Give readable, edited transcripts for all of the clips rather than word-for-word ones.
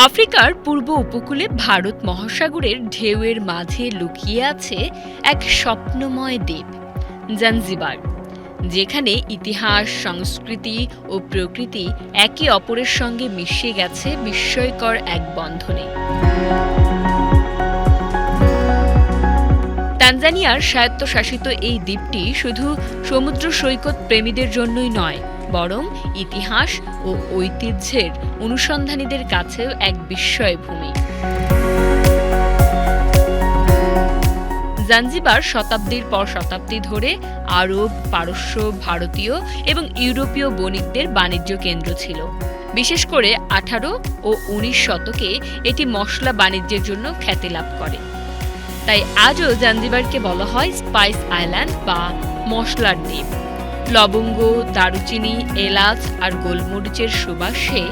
আফ্রিকার পূর্ব উপকূলে ভারত মহাসাগরের ঢেউয়ের মাঝে লুকিয়ে আছে এক স্বপ্নময় দ্বীপ, জাঞ্জিবার, যেখানে ইতিহাস, সংস্কৃতি ও প্রকৃতি একে অপরের সঙ্গে মিশে গেছে বিস্ময়কর এক বন্ধনে। তানজানিয়ার স্বায়ত্তশাসিত এই দ্বীপটি শুধু সমুদ্র সৈকত প্রেমীদের জন্যই নয়, বরং ইতিহাস ও ঐতিহ্যের অনুসন্ধানীদের কাছেও এক বিস্ময়ভূমি। জাঞ্জিবার শতাব্দীর পর শতাব্দী ধরে আরব, পারস্য, ভারতীয় এবং ইউরোপীয় বণিকদের বাণিজ্য কেন্দ্র ছিল। বিশেষ করে 18 ও 19 শতকে এটি মশলা বাণিজ্যের জন্য খ্যাতি লাভ করে। তাই আজও জাঞ্জিবারকে বলা হয় স্পাইস আইল্যান্ড বা মশলার দ্বীপ। লবঙ্গ, দারুচিনি, এলাচ আর গোলমরিচের সুবাসে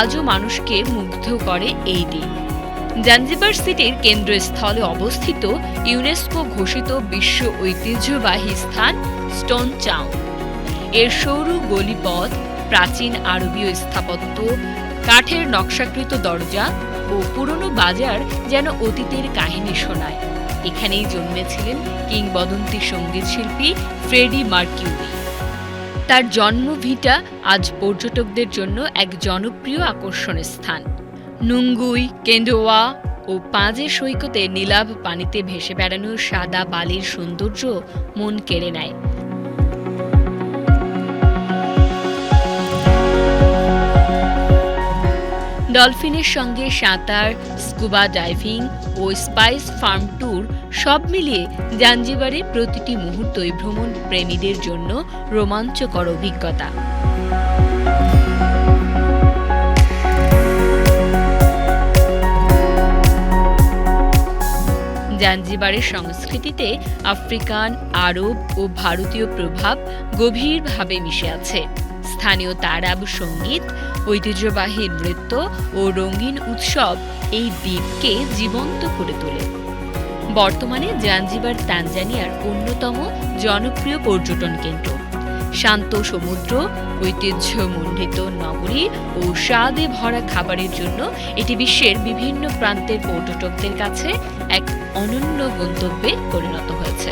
আজও মানুষকে মুগ্ধ করে এই দ্বীপ। জাঞ্জিবার সিটির কেন্দ্রস্থলে অবস্থিত ইউনেস্কো ঘোষিত বিশ্ব ঐতিহ্যবাহী স্থান স্টোন টাউন। এর সরু গলিপথ, প্রাচীন আরবীয় স্থাপত্য, কাঠের নকশাকৃত দরজা ও পুরনো বাজার যেন অতীতের কাহিনী শোনায়। এখানেই জন্মেছিলেন কিংবদন্তি সঙ্গীতশিল্পী ফ্রেডি মার্কিউরি। তার জন্মভিটা আজ পর্যটকদের জন্য এক জনপ্রিয় আকর্ষণের স্থান। নুঙ্গুই, কেন্ডোয়া ও পাঁজে সৈকতে নীলাভ পানিতে ভেসে বেড়ানো সাদা বালির সৌন্দর্য মন কেড়ে নেয়। ডলফিনের সঙ্গে সাঁতার, স্কুবা ডাইভিং ও স্পাইস ফার্ম ট্যুর সব মিলিয়ে জাঞ্জিবারে প্রতিটি মুহূর্তই ভ্রমণ প্রেমীদের জন্য রোমাঞ্চকর অভিজ্ঞতা। জাঞ্জিবারের সংস্কৃতিতে আফ্রিকান, আরব ও ভারতীয় প্রভাব গভীরভাবে মিশে আছে। স্থানীয় তারাব সঙ্গীত, ঐতিহ্যবাহী নৃত্য ও রঙিন উৎসব এই দ্বীপকে জীবন্ত করে তোলে। বর্তমানে জাঞ্জিবার তানজানিয়ার অন্যতম জনপ্রিয় পর্যটন কেন্দ্র। শান্ত সমুদ্র, ঐতিহ্যমণ্ডিত নগরী ও স্বাদে ভরা খাবারের জন্য এটি বিশ্বের বিভিন্ন প্রান্তের পর্যটকদের কাছে এক অনন্য গন্তব্যে পরিণত হয়েছে।